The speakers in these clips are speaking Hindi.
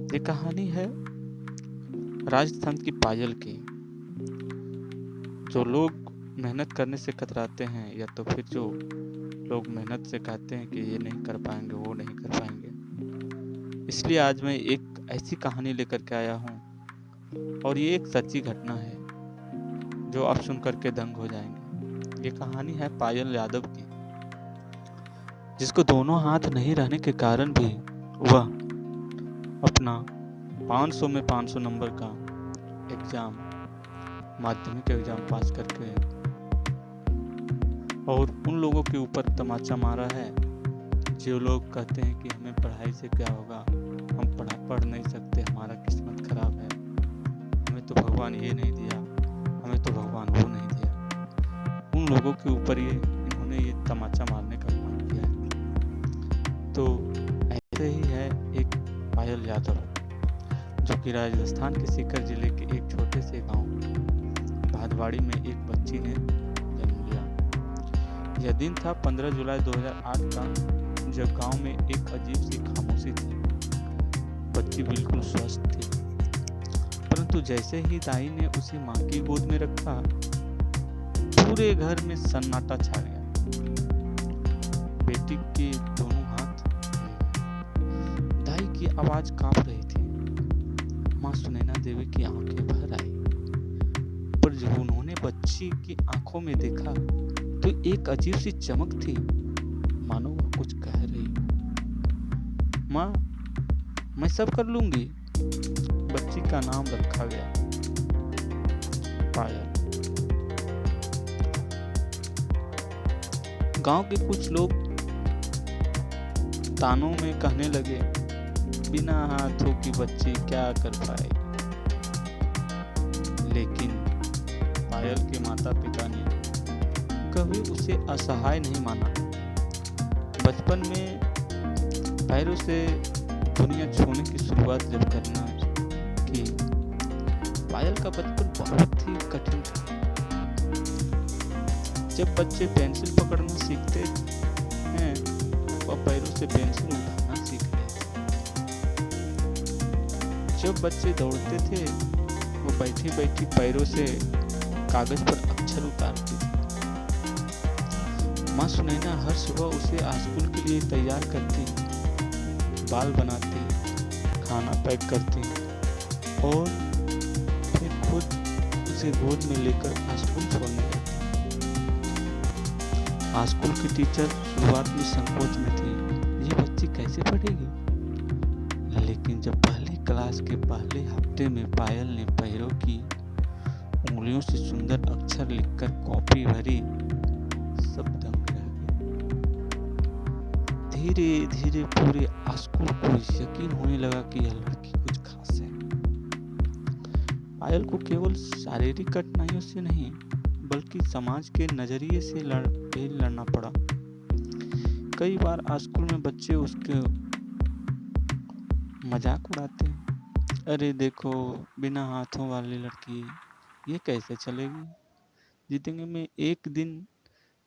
ये कहानी है राजस्थान की पायल की। जो लोग मेहनत करने से कतराते हैं या तो फिर जो लोग मेहनत से कहते हैं कि ये नहीं कर पाएंगे, वो नहीं कर पाएंगे। इसलिए आज मैं एक ऐसी कहानी लेकर के आया हूँ और ये एक सच्ची घटना है जो आप सुन करके दंग हो जाएंगे। ये कहानी है पायल यादव की, जिसको दोनों हाथ नहीं रहने के कारण भी वह अपना 500 में 500 नंबर का एग्जाम, माध्यमिक एग्जाम पास करके और उन लोगों के ऊपर तमाचा मारा है जो लोग कहते हैं कि हमें पढ़ाई से क्या होगा, हम पढ़ नहीं सकते, हमारा किस्मत खराब है, हमें तो भगवान ये नहीं दिया, हमें तो भगवान वो नहीं दिया। उन लोगों के ऊपर इन्होंने ये तमाचा मारने का काम किया है। तो ऐसे ही है एक पायल यादव, जो कि राजस्थान के सीकर जिले के एक छोटे से गांव भादवाड़ी में एक बच्ची ने जन्म लिया। यह दिन था 15 जुलाई 2008 का, जब गांव में एक अजीब सी खामोशी थी। बच्ची बिल्कुल स्वस्थ थी, परंतु जैसे ही दाई ने उसे मां की गोद में रखा, पूरे घर में सन्नाटा छा गया। बेटी के दोनों हाथ दाई की आवाज कांप रही थी। मां सुनैना देवी की आंखें भर आई, पर जब उन्होंने बच्ची की आंखों में देखा तो एक अजीब सी चमक थी, मानो वह कुछ कह रही। मां, मैं सब कर लूंगी। बच्ची का नाम रखा गया पायल। गांव के कुछ लोग तानों में कहने लगे, बिना हाथों की बच्ची क्या कर पाएगी। लेकिन पायल के माता पिता ने कभी उसे असहाय नहीं माना। बचपन में पैरों से दुनिया छूने की शुरुआत जब करना की, पायल का बचपन बहुत ही कठिन था। जब बच्चे पेंसिल पकड़ना सीखते हैं, वह पैरों से पेंसिल उठाना सीख लेते। जब बच्चे दौड़ते थे, वो बैठी बैठी पैरों से कागज पर अक्षर उतारते थे। माँ सुनैना हर सुबह उसे स्कूल के लिए तैयार करती, बाल बनाती, खाना पैक करती और फिर खुद उसे गोद में लेकर स्कूल छोड़ने लगती। स्कूल की टीचर शुरुआत में संकोच में थी, ये बच्ची कैसे पढ़ेगी। लेकिन जब पहली क्लास के पहले हफ्ते में पायल ने पैरों की उंगलियों से सुंदर अक्षर लिखकर कॉपी भरी, सब दंग रह गए। धीरे धीरे पूरे स्कूल को यकीन होने लगा कि यह लड़की कुछ खास है। पायल को केवल शारीरिक कठिनाइयों से नहीं, बल्कि समाज के नजरिए से लड़ना पड़ा। कई बार स्कूल में बच्चे उसके मजाक उड़ाते, अरे देखो बिना हाथों वाली लड़की, ये कैसे चलेगी। जिंदगी में एक दिन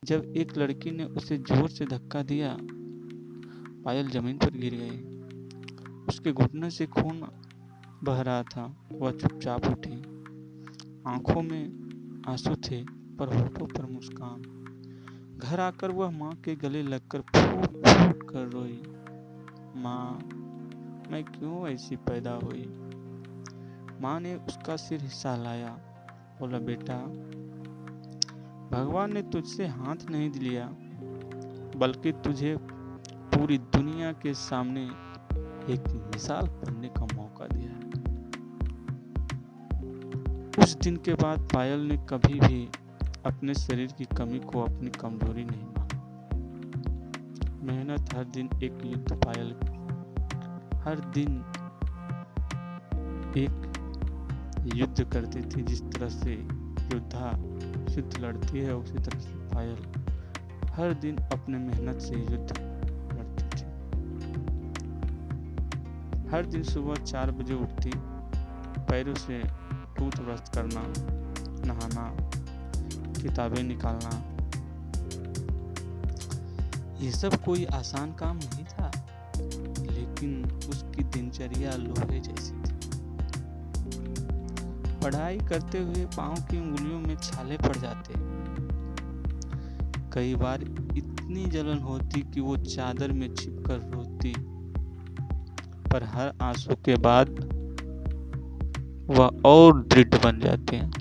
जब एक लड़की ने उसे जोर से धक्का दिया, पायल जमीन पर गिर गई। उसके घुटने से खून बह रहा था। वह चुपचाप उठी। आंखों में आंसू थे, पर होठों पर मुस्कान। घर आकर वह माँ के गले लगकर फूट फूट कर रोई, माँ, मैं क्यों ऐसी पैदा हुई। माँ ने उसका सिर हिलाया, बोला, बेटा, भगवान ने तुझसे हाथ नहीं लिया, बल्कि तुझे पूरी दुनिया के सामने एक मिसाल बनने का मौका दिया है। उस दिन के बाद पायल ने कभी भी अपने शरीर की कमी को अपनी कमजोरी नहीं माना। मेहनत हर दिन एक युद्ध पायल, हर दिन एक युद्ध करती थी। जिस तरह से योद्धा युद्ध लड़ती है, उसी तरह से पायल हर दिन अपने मेहनत से युद्ध लड़ती थी। हर दिन सुबह 4 बजे उठती, पैरों से टूथब्रश करना, नहाना, किताबें निकालना, ये सब कोई आसान काम नहीं था। लेकिन लेकिन उसकी दिनचर्या लोहे जैसी थी। पढ़ाई करते हुए पाँव की उंगलियों में छाले पड़ जाते। कई बार इतनी जलन होती कि वो चादर में छिपकर रोती, पर हर आंसू के बाद वह और दृढ़ बन जाते हैं।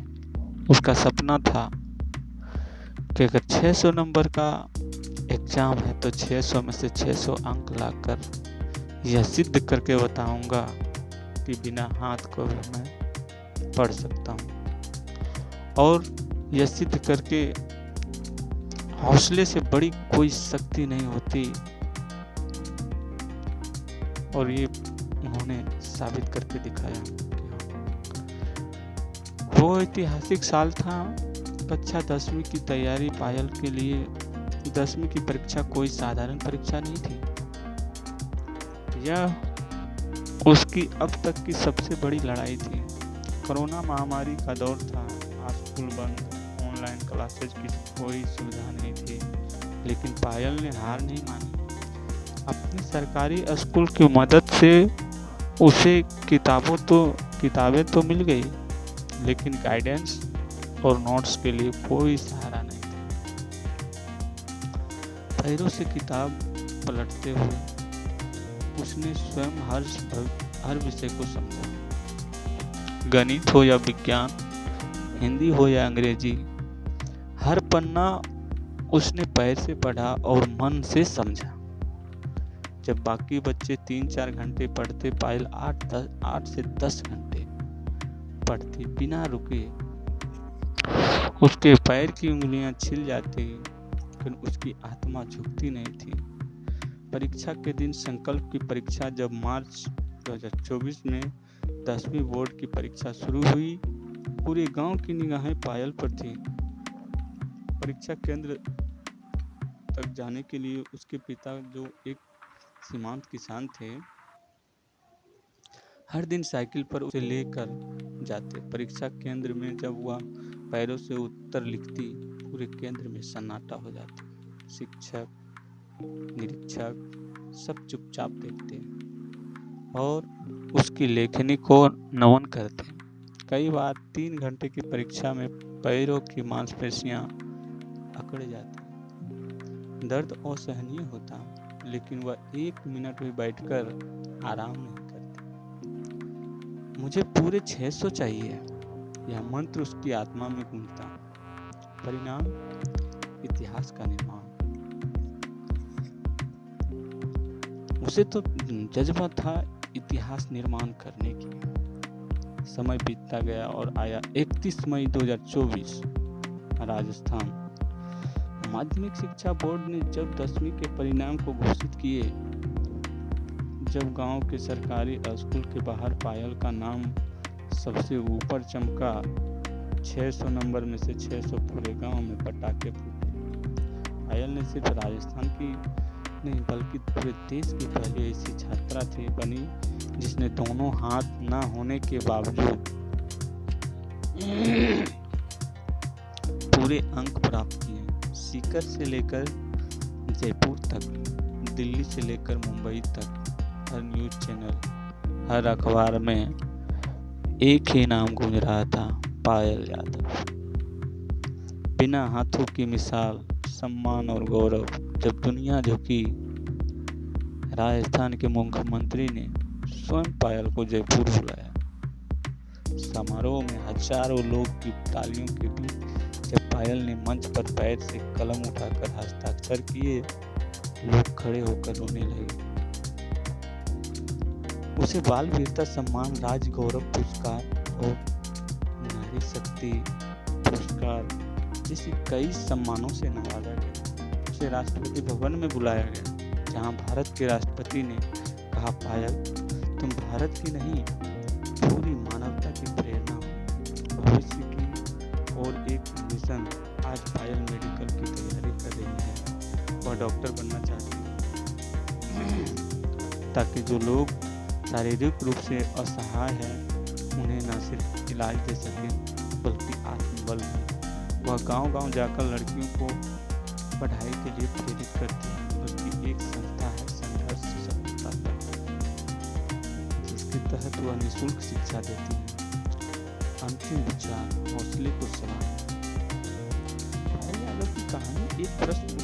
उसका सपना था कि अगर 600 नंबर का एग्जाम है तो 600 में से 600 अंक लाकर यह सिद्ध करके बताऊंगा कि बिना हाथ को भी मैं पढ़ सकता हूँ। और यह सिद्ध करके हौसले से बड़ी कोई शक्ति नहीं होती, और ये उन्होंने साबित करके दिखाया। वो ऐतिहासिक साल था कक्षा 10वीं की तैयारी। पायल के लिए 10वीं की परीक्षा कोई साधारण परीक्षा नहीं थी। यह उसकी अब तक की सबसे बड़ी लड़ाई थी। कोरोना महामारी का दौर था, स्कूल बंद, ऑनलाइन क्लासेज की कोई सुविधा नहीं थी, लेकिन पायल ने हार नहीं मानी। अपनी सरकारी स्कूल की मदद से उसे किताबें तो मिल गई, लेकिन गाइडेंस और नोट्स के लिए कोई सहारा नहीं था। पैरों से किताब पलटते हुए उसने स्वयं हर विषय को समझा। गणित हो या विज्ञान, हिंदी हो या अंग्रेजी, हर पन्ना उसने पैर से पढ़ा और मन से समझा। जब बाकी बच्चे 3-4 घंटे पढ़ते, पायल 8 से 10 घंटे पढ़ती बिना रुके। उसके पैर की उंगलियां छिल जाती, लेकिन उसकी आत्मा झुकती नहीं थी। परीक्षा के दिन संकल्प की परीक्षा, जब मार्च 2024 में 10वीं बोर्ड की परीक्षा शुरू हुई, पूरे गांव की निगाहें पायल पर थी। परीक्षा केंद्र तक जाने के लिए उसके पिता, जो एक सीमांत किसान थे, हर दिन साइकिल पर उसे लेकर जाते। परीक्षा केंद्र में जब वह पैरों से उत्तर लिखती, पूरे केंद्र में सन्नाटा हो जाता। शिक्षक, निरीक्षक सब चुपचाप देखते और उसकी लेखनी को नमन करते। कई बार 3 घंटे की परीक्षा में पैरों की मांसपेशियां अकड़ जाती। दर्द असहनीय होता, लेकिन वह 1 मिनट भी बैठकर आराम नहीं करती। मुझे पूरे 600 चाहिए, यह मंत्र उसकी आत्मा में गूंजता। परिणाम, इतिहास का निर्माण। उसे तो जज्बा था इतिहास निर्माण करने की। समय बीतता गया और आया 31 मई 2024, राजस्थान। माध्यमिक शिक्षा बोर्ड ने जब 10वीं के परिणाम को घोषित किए, जब गांव के सरकारी स्कूल के बाहर पायल का नाम सबसे ऊपर चमका, 600 नंबर में से 600, पूरे गांव में पटाखे फूटे। पायल ने सिर्फ राजस्थान की नहीं, बल्कि पूरे देश की पहली ऐसी छात्रा थी बनी जिसने दोनों हाथ न होने के बावजूद पूरे अंक प्राप्त किए। सीकर से लेकर जयपुर तक, दिल्ली से लेकर मुंबई तक, हर न्यूज़ चैनल, हर अखबार में एक ही नाम गूंज रहा था, पायल यादव। बिना हाथों की मिसाल, सम्मान और गौरव। जब दुनिया झुकी, राजस्थान के मुख्यमंत्री ने स्वयं पायल को जयपुर बुलाया। समारोह में हजारों लोग की तालियों के बीच जब पायल ने मंच पर पैर से कलम उठाकर हस्ताक्षर किए, लोग खड़े होकर रोने लगे। उसे बाल वीरता सम्मान, राज गौरव पुरस्कार और नारी शक्ति पुरस्कार जैसे कई सम्मानों से नवाजा गया। उसे राष्ट्रपति भवन में बुलाया गया, जहां भारत के राष्ट्रपति ने कहा, पायल तुम भारत की नहीं, पूरी मानवता की प्रेरणा हो। भविष्य की और एक मिशन। आज पायल मेडिकल की तैयारी कर रही है, वह डॉक्टर बनना चाहती है, ताकि जो लोग शारीरिक रूप से असहाय हैं उन्हें न सिर्फ इलाज दे सकें, बल्कि आत्मबल दें। वह गांव-गांव जाकर लड़कियों को पढ़ाई के लिए प्रेरित करती है। उसकी एक संस्था है, संघर्ष से सफलता तक। जिसके तहत वह निःशुल्क शिक्षा देती है। अंतिम विचार, हौसले को सलाम। भाई आगे की कहानी एक प्रश्न